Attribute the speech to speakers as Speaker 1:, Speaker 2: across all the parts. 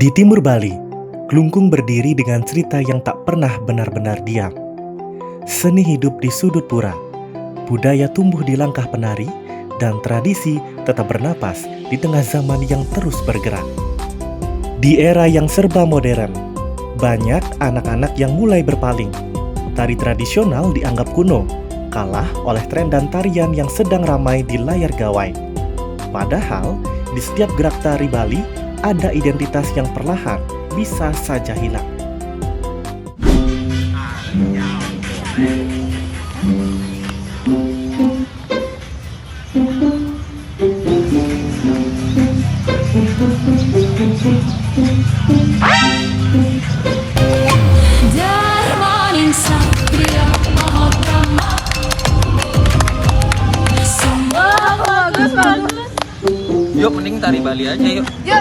Speaker 1: Di timur Bali, Klungkung berdiri dengan cerita yang tak pernah benar-benar diam. Seni hidup di sudut pura, budaya tumbuh di langkah penari, dan tradisi tetap bernapas di tengah zaman yang terus bergerak. Di era yang serba modern, banyak anak-anak yang mulai berpaling. Tari tradisional dianggap kuno, kalah oleh tren dan tarian yang sedang ramai di layar gawai. Padahal, di setiap gerak tari Bali, ada identitas yang perlahan bisa saja hilang.
Speaker 2: Darmaning Satria Mahatama. Bagus.
Speaker 3: Yuk mending tari Bali aja yuk.
Speaker 2: Yuk.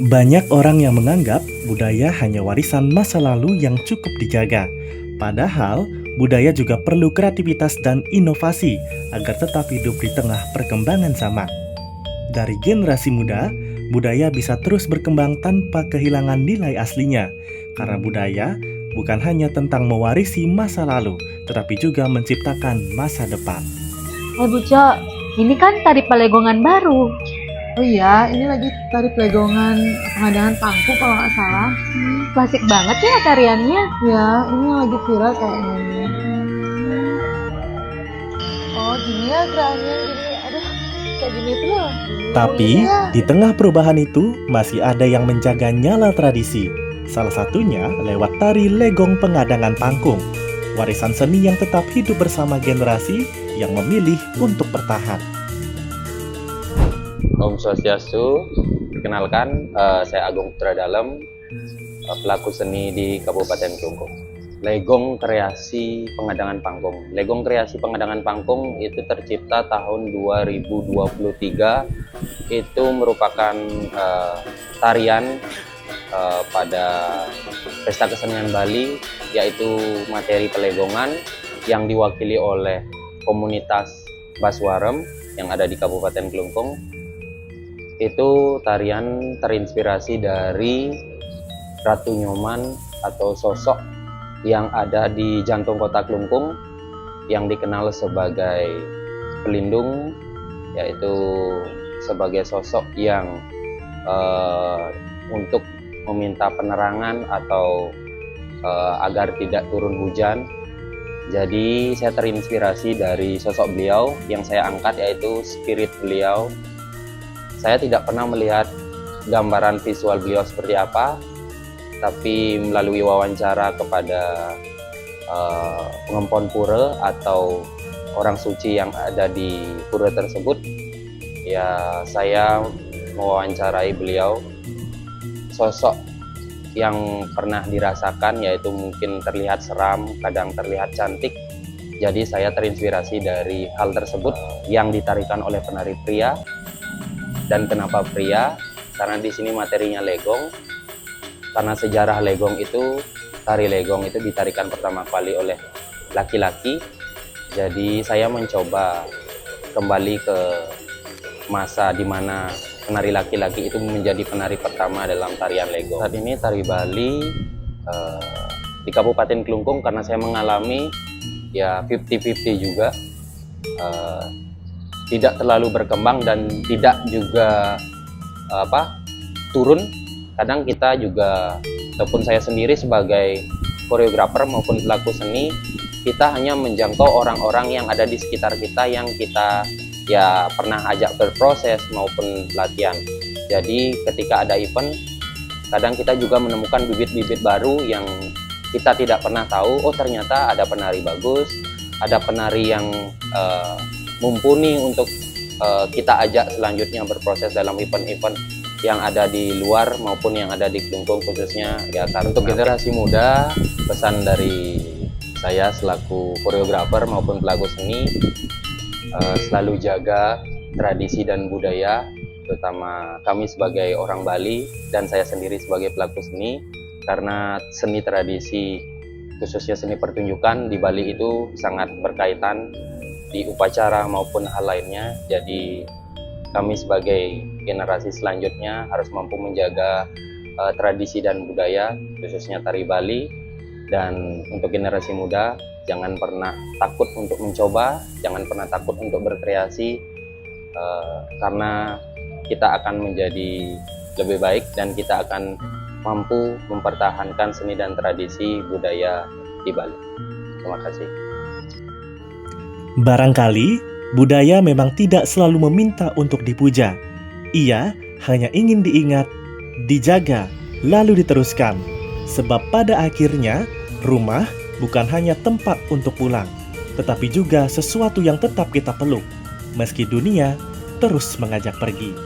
Speaker 1: Banyak orang yang menganggap budaya hanya warisan masa lalu yang cukup dijaga. Padahal, budaya juga perlu kreativitas dan inovasi agar tetap hidup di tengah perkembangan zaman. Dari generasi muda, budaya bisa terus berkembang tanpa kehilangan nilai aslinya. Karena budaya bukan hanya tentang mewarisi masa lalu, tetapi juga menciptakan masa depan.
Speaker 4: Bu Cok, ini kan tari pelegongan baru.
Speaker 5: Oh iya, ini lagi tari pelegongan pengadangan pangku kalau nggak salah.
Speaker 4: Klasik banget ya tariannya.
Speaker 5: Ya, ini yang lagi viral kayaknya.
Speaker 4: Oh gini ya gerakannya gini, aduh kayak gini tuh loh.
Speaker 1: Tapi, di tengah perubahan itu, masih ada yang menjaga nyala tradisi. Salah satunya lewat tari legong pengadangan pangkung. Warisan seni yang tetap hidup bersama generasi yang memilih untuk bertahan.
Speaker 3: Om Swastiastu, perkenalkan saya Agung Putra Dalem, pelaku seni di Kabupaten Klungkung. Legong Kreasi Pengadangan Pangkung. Legong Kreasi Pengadangan Pangkung itu tercipta tahun 2023. Itu merupakan tarian pada Pesta Kesenian Bali, yaitu materi pelegongan yang diwakili oleh komunitas Baswarem yang ada di Kabupaten Klungkung. Itu tarian terinspirasi dari Ratu Nyoman atau sosok yang ada di jantung kota Klungkung yang dikenal sebagai pelindung, yaitu sebagai sosok yang untuk meminta penerangan atau agar tidak turun hujan. Jadi saya terinspirasi dari sosok beliau yang saya angkat, yaitu spirit beliau. Saya tidak pernah melihat gambaran visual beliau seperti apa, tapi melalui wawancara kepada pengempon pura atau orang suci yang ada di pura tersebut, ya saya mewawancarai beliau. Sosok yang pernah dirasakan yaitu mungkin terlihat seram, kadang terlihat cantik. Jadi saya terinspirasi dari hal tersebut yang ditarikan oleh penari pria. Dan kenapa pria? Karena di sini materinya legong. Karena sejarah legong itu, tari legong itu ditarikan pertama kali oleh laki-laki. Jadi saya mencoba kembali ke masa di mana penari laki-laki itu menjadi penari pertama dalam tarian legong. Saat ini tari Bali di Kabupaten Klungkung, karena saya mengalami ya 50-50 juga, tidak terlalu berkembang dan tidak juga turun. Kadang kita juga, ataupun saya sendiri sebagai koreografer maupun pelaku seni, kita hanya menjangkau orang-orang yang ada di sekitar kita yang kita ya pernah ajak berproses maupun latihan. Jadi ketika ada event, kadang kita juga menemukan bibit-bibit baru yang kita tidak pernah tahu. Oh ternyata ada penari bagus, ada penari yang mumpuni untuk kita ajak selanjutnya berproses dalam event-event yang ada di luar maupun yang ada di Klungkung khususnya. Ya, untuk generasi muda, pesan dari saya selaku koreografer maupun pelaku seni, selalu jaga tradisi dan budaya, terutama kami sebagai orang Bali dan saya sendiri sebagai pelaku seni, karena seni tradisi khususnya seni pertunjukan di Bali itu sangat berkaitan di upacara maupun hal lainnya. Jadi kami sebagai generasi selanjutnya harus mampu menjaga tradisi dan budaya, khususnya tari Bali. Dan untuk generasi muda, jangan pernah takut untuk mencoba, jangan pernah takut untuk berkreasi, karena kita akan menjadi lebih baik dan kita akan mampu mempertahankan seni dan tradisi budaya di Bali. Terima kasih.
Speaker 1: Barangkali budaya memang tidak selalu meminta untuk dipuja. Ia hanya ingin diingat, dijaga, lalu diteruskan. Sebab pada akhirnya, rumah bukan hanya tempat untuk pulang, tetapi juga sesuatu yang tetap kita peluk, meski dunia terus mengajak pergi.